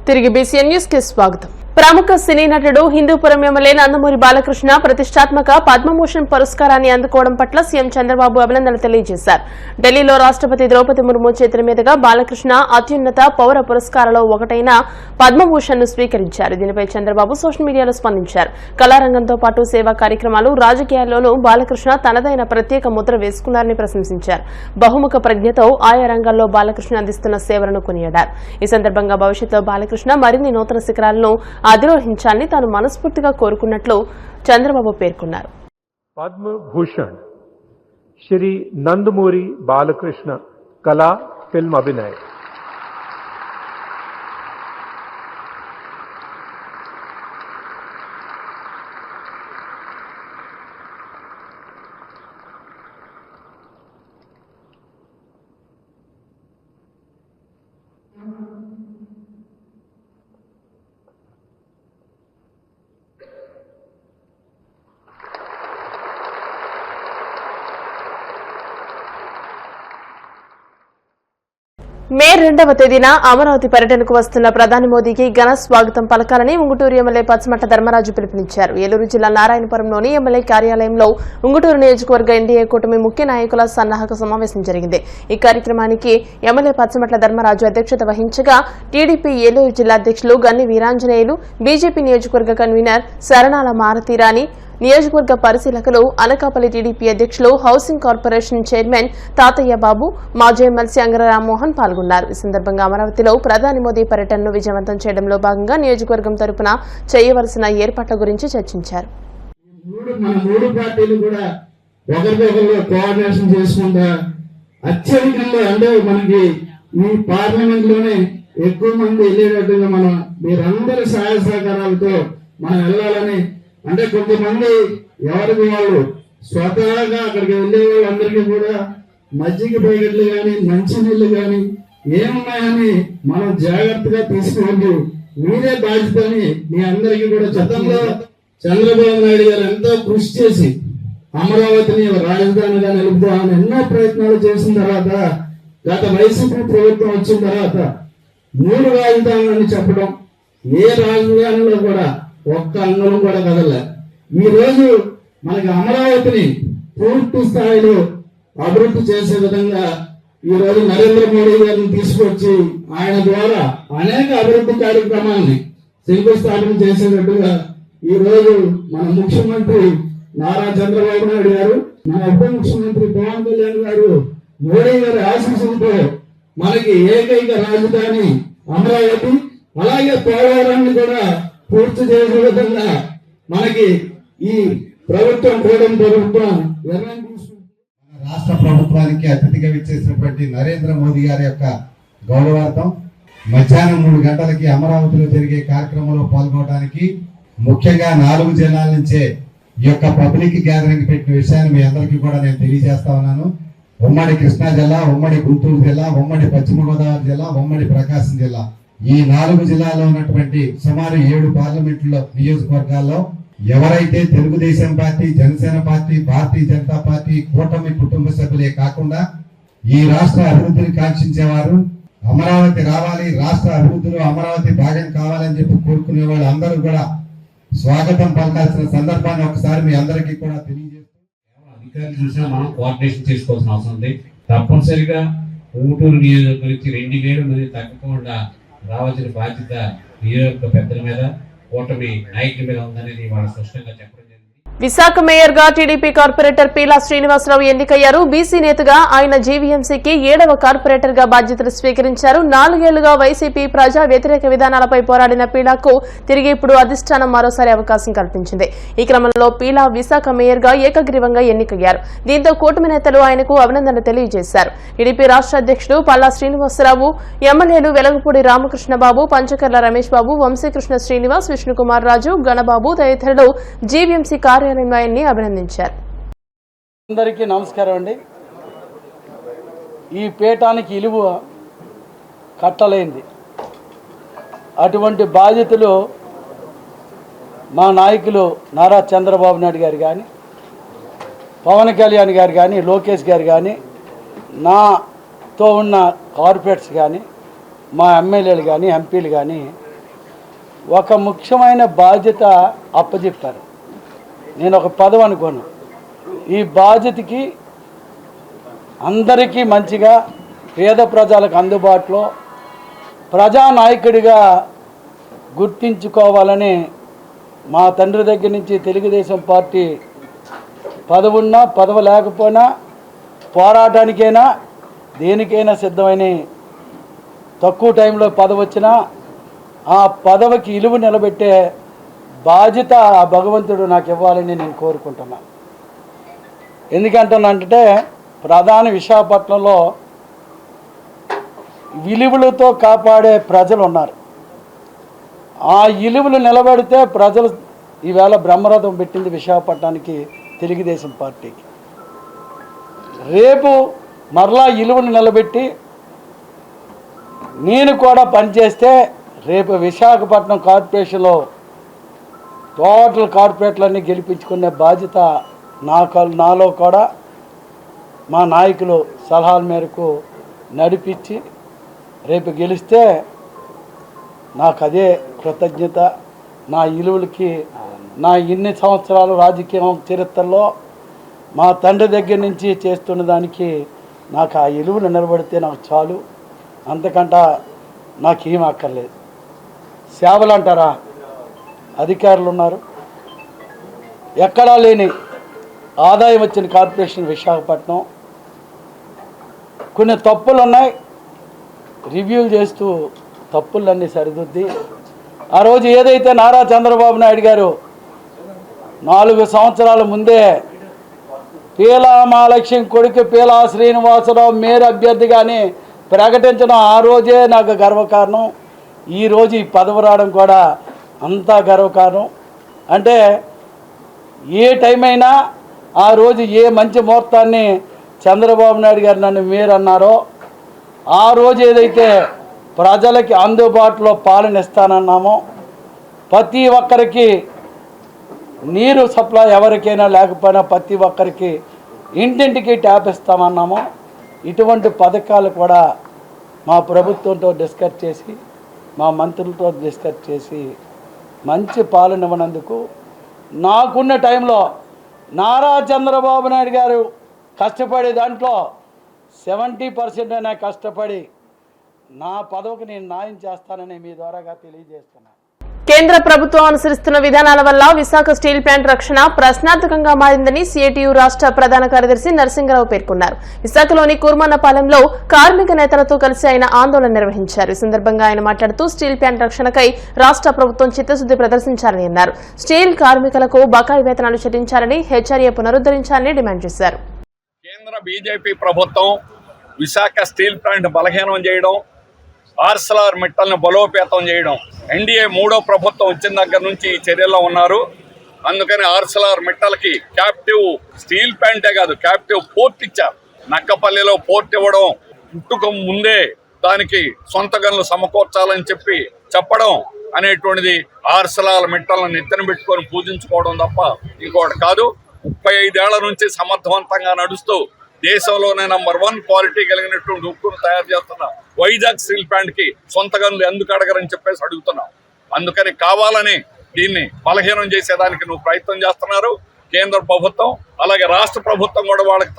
తిరిగి BCN news కి స్వాగతం. ప్రముఖ సినీ నటుడు హిందూపురం ఎమ్మెల్యే నందమూరి బాలకృష్ణ ప్రతిష్టాత్మక పద్మభూషణ్ పురస్కారాన్ని అందుకోవడం పట్ల సీఎం చంద్రబాబు అభినందనలు తెలియజేశారు. ఢిల్లీలో రాష్ట్రపతి ద్రౌపది ముర్ము చేతుల మీదుగా బాలకృష్ణ అత్యున్నత పౌర పురస్కారాల్లో ఒకటైన పద్మభూషణ్ ను స్వీకరించారు. దీనిపై చంద్రబాబు సోషల్ మీడియాలో స్పందించారు. కళారంగంతో పాటు సేవా కార్యక్రమాలు, రాజకీయాల్లోనూ బాలకృష్ణ తనదైన ప్రత్యేక ముద్ర వేసుకున్నారని ప్రశంసించారు. బహుముఖ ప్రజ్ఞతో ఆయా రంగాల్లో బాలకృష్ణ అందిస్తున్న సేవలను కొనియాడారు. ఈ సందర్భంగా భవిష్యత్తులో బాలకృష్ణ మరిన్ని నూతన శిఖరాలను అధిరోహించాలని తాను మనస్ఫూర్తిగా కోరుకున్నట్లు చంద్రబాబు పేర్కొన్నారు. పద్మభూషణ్ శ్రీ నందమూరి బాలకృష్ణ కళా ఫిల్మ్ అభినయ. మే 2వ తేదీన అమరావతి పర్యటనకు వస్తున్న ప్రధాని మోదీకి ఘన స్వాగతం పలకాలని ఉంగుటూరు ఎమ్మెల్యే పచ్చమట్ట ధర్మరాజు పిలుపునిచ్చారు. ఏలూరు జిల్లా నారాయణపురంలోని ఎమ్మెల్యే కార్యాలయంలో ఉంగుటూరు నియోజకవర్గ ఎన్డీఏ కూటమి ముఖ్య నాయకుల సన్నాహక సమావేశం జరిగింది. ఈ కార్యక్రమానికి ఎమ్మెల్యే పచ్చమట్ల ధర్మరాజు అధ్యక్షత వహించగా టీడీపీ ఏలూరు జిల్లా అధ్యక్షులు గన్ని వీరాంజనేయులు, బీజేపీ నియోజకవర్గ కన్వీనర్ శరణాల మారుతీరాణి, నియోజకవర్గ పరిశీలకులు, అనకాపల్లి టీడీపీ అధ్యక్షులు, హౌసింగ్ కార్పొరేషన్ చైర్మన్ తాతయ్య బాబు, మాజీ ఎమ్మెల్సీ అంగర రామ్మోహన్ పాల్గొన్నారు. ఈ సందర్భంగా అమరావతిలో ప్రధాని మోదీ పర్యటనను విజయవంతం చేయడంలో భాగంగా నియోజకవర్గం తరపున చేయవలసిన ఏర్పాట్ల గురించి చర్చించారు. ఎక్కువ మంది వెళ్ళేటట్టుగా మీరందరి సహాయ సహకారాలతో మనం వెళ్ళాలని, అంటే కొంతమంది ఎవరికి వాళ్ళు స్వతహాగా అక్కడికి వెళ్లే వాళ్ళందరికీ కూడా మజ్జిగ ప్యాకెట్లు కానీ, మంచినీళ్లు కానీ ఏమున్నాయని మనం జాగ్రత్తగా తీసుకోండి. మీరే బాధ్యత అని మీ అందరికీ కూడా గతంలో చంద్రబాబు నాయుడు గారు ఎంతో కృషి చేసి అమరావతిని రాజధానిగా నిలుపుతామని ఎన్నో ప్రయత్నాలు చేసిన తర్వాత, గత వైసీపీ ప్రభుత్వం వచ్చిన తర్వాత 3 రాజధానులని చెప్పడం, ఏ రాజధానిలో కూడా ఒక్క అంగళం కూడా కదలే. ఈ రోజు మనకి అమరావతిని పూర్తి స్థాయిలో అభివృద్ధి చేసే విధంగా ఈ రోజు నరేంద్ర మోడీ గారిని తీసుకొచ్చి ఆయన ద్వారా అనేక అభివృద్ధి కార్యక్రమాలని శంకుస్థాపన చేసేటట్టుగా ఈ రోజు మన ముఖ్యమంత్రి నారా చంద్రబాబు నాయుడు గారు, మన ఉప ముఖ్యమంత్రి పవన్ కళ్యాణ్ గారు, మోడీ గారి ఆశీస్సులతో మనకి ఏకైక రాజధాని అమరావతి, అలాగే పోలవరాన్ని కూడా పూర్తి చేసే విధంగా మనకి ఈ ప్రభుత్వం రాష్ట్ర ప్రభుత్వానికి అతిథిగా విచ్చేసినటువంటి నరేంద్ర మోదీ గారి యొక్క గౌరవార్థం మధ్యాహ్నం 3 గంటలకి అమరావతిలో జరిగే కార్యక్రమంలో పాల్గొనడానికి ముఖ్యంగా 4 జిల్లాల నుంచే ఈ యొక్క పబ్లిక్ గ్యాదరింగ్ పెట్టిన విషయాన్ని మీ అందరికీ కూడా నేను తెలియజేస్తా ఉన్నాను. ఉమ్మడి కృష్ణా జిల్లా, ఉమ్మడి గుంటూరు జిల్లా, ఉమ్మడి పశ్చిమ గోదావరి జిల్లా, ఉమ్మడి ప్రకాశం జిల్లా, ఈ 4 జిల్లాల్లో ఉన్నటువంటి సుమారు 7 పార్లమెంట్లో నియోజకవర్గాల్లో ఎవరైతే Telugu Desam party, Janasena party, Bharatiya Janata party కూటమి కుటుంబ సభ్యులే కాకుండా ఈ రాష్ట్ర అభివృద్ధిని కాంక్షించేవారు, అమరావతి రావాలి, రాష్ట్ర అభివృద్ధిలో అమరావతి భాగం కావాలని చెప్పి కోరుకునే వాళ్ళు అందరూ కూడా స్వాగతం పలకాల్సిన సందర్భాన్ని ఒకసారి మీ అందరికీ కూడా తెలియజేస్తూ, అధికారులు చూసినా మనం కోఆర్డినేషన్ చేసుకోవాల్సిన అవసరం ఉంది. తప్పనిసరిగా ఊటూరు నియోజకవర్గం నుంచి 2000 మంది తగ్గకుండా రావాల్సిన బాధ్యత నియోజకవర్గ పెద్దల మీద, కూటమి నాయకుల మీద ఉందనేది వాళ్ళ స్పష్టంగా చెప్పడం జరిగింది. విశాఖ మేయర్ గా టీడీపీ కార్పొరేటర్ పీలా శ్రీనివాసరావు ఎన్నికయ్యారు. బీసీ నేతగా ఆయన జీవీఎంసీకి 7వ కార్పొరేటర్ గా బాధ్యతలు స్వీకరించారు. 4 ఏళ్లుగా వైసీపీ ప్రజా వ్యతిరేక విధానాలపై పోరాడిన పీలాకు తిరిగి ఇప్పుడు అధిష్టానం మరోసారి అవకాశం కల్పించింది. ఈ క్రమంలో పీలా విశాఖ మేయర్ గా ఏకగ్రీవంగా ఎన్నికయ్యారు. దీంతో కూటమి నేతలు ఆయనకు అభినందనలు తెలియజేశారు. టీడీపీ రాష్ట్ర అధ్యక్షుడు పల్లా శ్రీనివాసరావు, ఎమ్మెల్యేలు వెలగపూడి రామకృష్ణబాబు, పంచకర్ల రమేష్ బాబు, వంశీకృష్ణ శ్రీనివాస్, విష్ణుకుమార్ రాజు, గణబాబు తదితరులు జీవీఎంసీ కార్యాలయాన్ని అభినందించారు. అందరికీ నమస్కారం అండి. ఈ పీఠానికి ఇలువ కట్టలేంది. అటువంటి బాధ్యతలు మా నాయకులు నారా చంద్రబాబు నాయుడు గారు కానీ, పవన్ కళ్యాణ్ గారు కానీ, లోకేష్ గారు కానీ, నాతో ఉన్న కార్పొరేట్స్ కానీ, మా ఎమ్మెల్యేలు కానీ, ఎంపీలు కానీ ఒక ముఖ్యమైన బాధ్యత అప్పచెప్పారు. నేను ఒక పదవి అనుకోను. ఈ బాధ్యతకి అందరికీ మంచిగా పేద ప్రజలకు అందుబాటులో ప్రజానాయకుడిగా గుర్తించుకోవాలని మా తండ్రి దగ్గర నుంచి తెలుగుదేశం పార్టీ పదవి ఉన్నా పదవి లేకపోయినా పోరాటానికైనా దేనికైనా సిద్ధమైన తక్కువ టైంలో పదవి వచ్చినా ఆ పదవికి విలువ నిలబెట్టే బాధ్యత ఆ భగవంతుడు నాకు ఇవ్వాలని నేను కోరుకుంటున్నాను. ఎందుకంటున్నానంటే ప్రధాన విశాఖపట్నంలో విలువలతో కాపాడే ప్రజలు ఉన్నారు. ఆ విలువలు నిలబడితే ప్రజలు ఈవేళ బ్రహ్మరథం పెట్టింది విశాఖపట్నానికి తెలుగుదేశం పార్టీకి. రేపు మరలా విలువలు నిలబెట్టి నేను కూడా పనిచేస్తే రేపు విశాఖపట్నం కార్పొరేషన్లో టోటల్ కార్పొరేట్లన్నీ గెలిపించుకునే బాధ్యత నాలో కూడా మా నాయకులు సలహాల మేరకు నడిపించి రేపు గెలిస్తే నాకు అదే కృతజ్ఞత. నా విలువలకి నా ఇన్ని సంవత్సరాలు రాజకీయ చరిత్రలో మా తండ్రి దగ్గర నుంచి చేస్తున్న దానికి నాకు ఆ విలువలు నిలబడితే నాకు చాలు, అంతకంటే నాకేం అక్కర్లేదు. సేవలు అంటారా, అధికారులు ఉన్నారు. ఎక్కడా లేని ఆదాయం వచ్చిన కార్పొరేషన్ విశాఖపట్నం. కొన్ని తప్పులు ఉన్నాయి, రివ్యూలు చేస్తూ తప్పులన్నీ సరిదిద్ది ఆ రోజు ఏదైతే నారా చంద్రబాబు నాయుడు గారు 4 సంవత్సరాల ముందే పీలా మహాలక్ష్మి కొడుకు పీలా శ్రీనివాసరావు మేయర్ అభ్యర్థిగాని ప్రకటించడం ఆ రోజే నాకు గర్వకారణం. ఈరోజు ఈ పదవి రావడం కూడా అంతా గర్వకారణం. అంటే ఏ టైం అయినా ఆ రోజు ఏ మంచి ముహూర్తాన్ని చంద్రబాబు నాయుడు గారు నన్ను మేయర్ అన్నారో ఆ రోజు ఏదైతే ప్రజలకి అందుబాటులో పాలన ఇస్తానన్నామో, ప్రతి ఒక్కరికి నీరు సప్లై ఎవరికైనా లేకపోయినా ప్రతి ఒక్కరికి ఇంటింటికి ట్యాప్ ఇస్తామన్నామో, ఇటువంటి పథకాలు కూడా మా ప్రభుత్వంతో డిస్కస్ చేసి మా మంత్రులతో డిస్కస్ చేసి మంచి పాలన ఇవ్వనందుకు నాకున్న టైంలో నారా చంద్రబాబు నాయుడు గారు కష్టపడే దాంట్లో 70% అయినా కష్టపడి నా పదవికి నేను న్యాయం చేస్తానని మీ ద్వారాగా తెలియజేస్తున్నాను. కేంద్ర ప్రభుత్వం అనుసరిస్తున్న విధానాల వల్ల విశాఖ స్టీల్ ప్లాంట్ రక్షణ ప్రశ్నార్థకంగా మారిందని సిఐటియు రాష్ట్ర ప్రధాన కార్యదర్శి నరసింగరావు పేర్కొన్నారు. విశాఖలోని కూర్మన్నపాలెంలో కార్మిక నేతలతో కలిసి ఆయన ఆందోళన నిర్వహించారు. ఈ సందర్భంగా ఆయన మాట్లాడుతూ స్టీల్ ప్లాంట్ రక్షణకై రాష్ట్ర ప్రభుత్వం చిత్తశుద్ది ప్రదర్శించాలని అన్నారు. స్టీల్ కార్మికులకు బకాయి వేతనాలు చెల్లించాలని, హెచ్ఆర్ఏ పునరుద్దరించాలని డిమాండ్ చేశారు. కేంద్ర బీజేపీ ప్రభుత్వం విశాఖ స్టీల్ ప్లాంట్ బలహీనం చేయడం, ఆర్సెల్ఆర్ మిట్టల్ని బలోపేతం చేయడం, ఎన్డీఏ 3వ ప్రభుత్వం వచ్చిన దగ్గర నుంచి ఈ చర్యల్లో ఉన్నారు. అందుకని ఆర్సెల్ఆర్ మిట్టల్కి క్యాప్టివ్ స్టీల్ ప్లాంటే కాదు క్యాప్టివ్ పోర్ట్ ఇచ్చారు. నక్కపల్లిలో పోర్ట్ ఇవ్వడం, పుట్టుక ముందే దానికి సొంత గనులు సమకూర్చాలని చెప్పడం అనేటువంటిది ఆర్సెల్ఆర్ మిట్టలను నెత్తిన పెట్టుకొని పూజించుకోవడం తప్ప ఇంకోటి కాదు. 35 ఏళ్ల నుంచి సమర్థవంతంగా నడుస్తూ దేశంలోనే నంబర్ 1 క్వాలిటీ కలిగినటువంటి ఉక్కును తయారు చేస్తున్న వైజాగ్ స్టీల్ ప్లాంట్ కి సొంత గనులు ఎందుకు అడగరని చెప్పేసి అడుగుతున్నాం. అందుకని కావాలని దీన్ని బలహీనం చేసేదానికి నువ్వు ప్రయత్నం చేస్తున్నారు కేంద్ర ప్రభుత్వం. అలాగే రాష్ట్ర ప్రభుత్వం కూడా వాళ్ళకి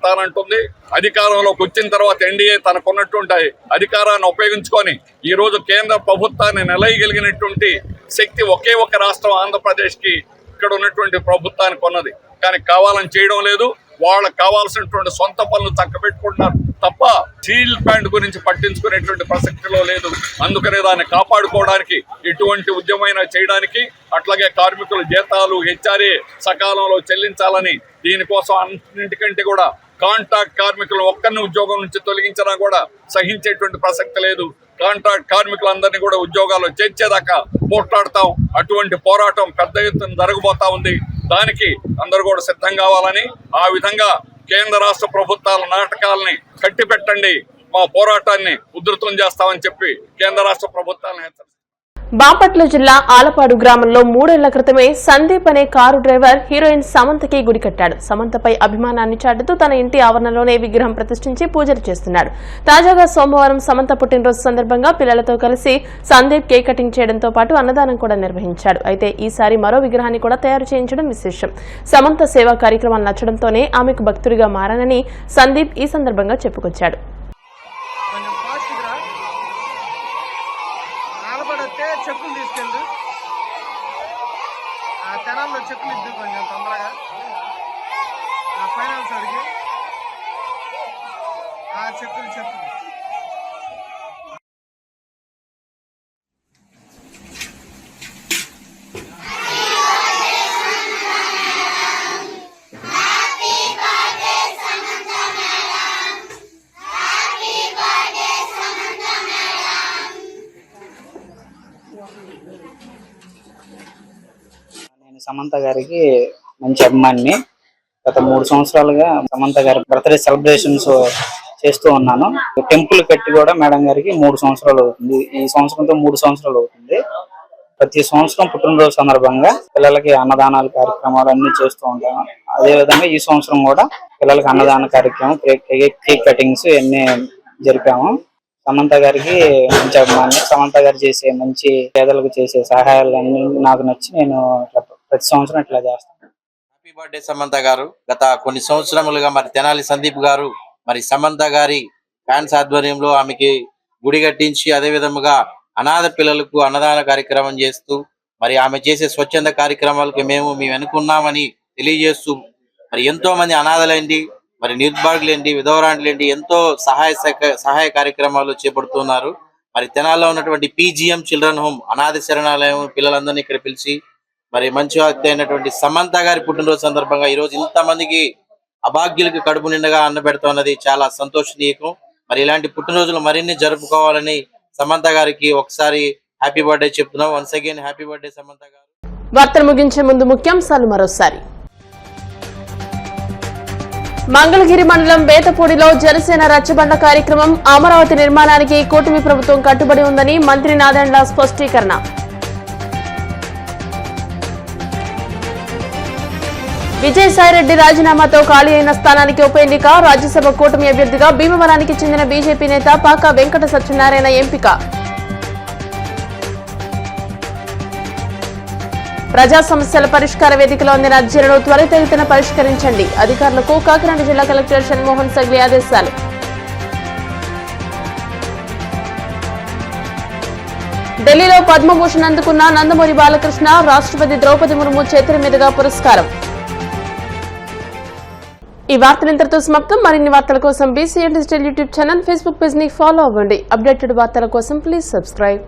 తానంటుంది. అధికారంలోకి వచ్చిన తర్వాత ఎన్డీఏ తనకున్నటువంటి అధికారాన్ని ఉపయోగించుకొని ఈ రోజు కేంద్ర ప్రభుత్వాన్ని నిలయగలిగినటువంటి శక్తి ఒకే ఒక రాష్ట్రం ఆంధ్రప్రదేశ్కి ఇక్కడ ఉన్నటువంటి ప్రభుత్వానికి ఉన్నది. కానీ కావాలని చేయడం లేదు. వాళ్ళకు కావాల్సినటువంటి సొంత పనులు చక్కబెట్టుకుంటున్నారు తప్ప స్టీల్ ప్లాంట్ గురించి పట్టించుకునేటువంటి ప్రసక్తిలో లేదు. అందుకనే దాన్ని కాపాడుకోవడానికి ఎటువంటి ఉద్యమైనా చేయడానికి, అట్లాగే కార్మికుల జీతాలు హెచ్ఆర్ఏ సకాలంలో చెల్లించాలని, దీనికోసం అన్నింటికంటే కూడా కాంట్రాక్ట్ కార్మికులు ఒక్కరిని ఉద్యోగం నుంచి తొలగించినా కూడా సహించేటువంటి ప్రసక్తి లేదు. కాంట్రాక్ట్ కార్మికులందరినీ కూడా ఉద్యోగాల్లో చేర్చేదాకా పోట్లాడతాం. అటువంటి పోరాటం పెద్ద ఎత్తున జరగబోతా ఉంది. దానికి అందరూ కూడా సిద్ధం కావాలని, ఆ విధంగా కేంద్ర రాష్ట్ర ప్రభుత్వాల నాటకాలని కట్టిపెట్టండి, మా పోరాటాన్ని ఉధృతం చేస్తామని చెప్పి కేంద్ర రాష్ట్ర ప్రభుత్వాలను హెచ్చరిస్తారు. బాపట్ల జిల్లా ఆలపాడు గ్రామంలో 3 ఏళ్ల క్రితమే సందీప్ అనే కారు డ్రైవర్ హీరోయిన్ సమంతకి గుడి కట్టాడు. సమంతపై అభిమానాన్ని చాటుతూ తన ఇంటి ఆవరణలోనే విగ్రహం ప్రతిష్ఠించి పూజలు చేస్తున్నాడు. తాజాగా సోమవారం సమంత పుట్టినరోజు సందర్భంగా పిల్లలతో కలిసి సందీప్ కేక్ కటింగ్ చేయడంతో పాటు అన్నదానం కూడా నిర్వహించాడు. అయితే ఈసారి మరో విగ్రహాన్ని కూడా తయారు చేయించడం విశేషం. సమంత సేవా కార్యక్రమాలు నచ్చడంతోనే ఆమెకు భక్తుడిగా మారానని సందీప్ ఈ సందర్భంగా చెప్పుకొచ్చాడు. చెక్కులు తీసుకెళ్ళు, ఆ తెనాల్లో చెక్కులు ఇద్దు కొంచెం తొందరగా, ఫైనాన్స్ అడిగి చెక్కులు నేను సమంత గారికి మంచి అభిమానిని. గత 3 సంవత్సరాలుగా సమంత గారి బర్త్డే సెలబ్రేషన్స్ చేస్తూ ఉన్నాను. టెంపుల్ కట్టి కూడా మేడం గారికి 3 సంవత్సరాలు అవుతుంది. ఈ సంవత్సరంతో 3 సంవత్సరాలు అవుతుంది. ప్రతి సంవత్సరం పుట్టినరోజు సందర్భంగా పిల్లలకి అన్నదానాలు కార్యక్రమాలు అన్ని చేస్తూ ఉంటాము. అదే విధంగా ఈ సంవత్సరం కూడా పిల్లలకి అన్నదాన కార్యక్రమం, కేక్ కటింగ్స్ అన్ని జరిపాము. సమంత గారికి మంచి అభిమాని. సమంత గారు చేసే మంచి పేదలకు చేసే సహాయాలన్నీ నాకు నచ్చి నేను ప్రతి సంవత్సరం ఇట్లా చేస్తాను. హ్యాపీ బర్త్డే సమంత గారు. గత కొన్ని సంవత్సరములుగా మరి తెనాలి సందీప్ గారు మరి సమంత గారి ఫ్యాన్స్ ఆధ్వర్యంలో ఆమెకి గుడి కట్టించి అదే విధముగా అనాథ పిల్లలకు అన్నదాన కార్యక్రమం చేస్తూ మరి ఆమె చేసే స్వచ్ఛంద కార్యక్రమాలకు మేము వెనుకున్నామని తెలియజేస్తూ మరి ఎంతో మంది అనాథలేండి, మరి నిర్భాగులేండి, విధవరాండ్లేండి ఎంతో సహాయ కార్యక్రమాలు చేపడుతున్నారు. మరి తెనాల్లో ఉన్నటువంటి PGM చిల్డ్రన్ హోమ్ అనాథ శరణాలయం పిల్లలందరినీ ఇక్కడ పిలిచి మరి మంచి వ్యక్తి అయినటువంటి సమంత గారి పుట్టినరోజు సందర్భంగా ఈ రోజు ఇంతమందికి అభాగ్యులకు కడుపు నిండగా అన్న పెడుతున్నది చాలా సంతోషనీయం. మరి ఇలాంటి పుట్టినరోజులు మరిన్ని జరుపుకోవాలని సమంత గారికి ఒకసారి హ్యాపీ బర్త్డే చెప్తున్నాం. Once again happy birthday Samantha గారు. వార్తలు ముగించే ముందు ముఖ్యాంశాలు మరోసారి. మంగళగిరి మండలం బేతపూడిలో జనసేన రచ్చబండ కార్యక్రమం. అమరావతి నిర్మాణానికి కూటమి ప్రభుత్వం కట్టుబడి ఉందని మంత్రి నాదెండ్ల స్పష్టీకరణ. విజయసాయిరెడ్డి రాజీనామాతో ఖాళీ అయిన స్థానానికి ఉప ఎన్నిక. రాజ్యసభ కూటమి అభ్యర్థిగా భీమవరానికి చెందిన బీజేపీ నేత పాకా వెంకట సత్యనారాయణ ఎంపిక. ప్రజా సమస్యల పరిష్కార వేదికలో అందిన అర్జీలను త్వరితగతిన పరిష్కరించండి. అధికారులకు కాకినాడ జిల్లా కలెక్టర్ షణ్మోహన్ సగ్లి ఆదేశాలు. ఢిల్లీలో పద్మభూషణ్ అందుకున్న నందమూరి బాలకృష్ణ. రాష్ట్రపతి ద్రౌపది ముర్ము చేతుల మీదుగా పురస్కారం. ఈ వార్తలు ఇంతటితో సమాప్తం. మరిన్ని వార్తల కోసం BCN digital YouTube channel, Facebook page ని ఫాలో అవ్వండి. అప్డేటెడ్ వార్తల కోసం ప్లీజ్ సబ్స్క్రైబ్.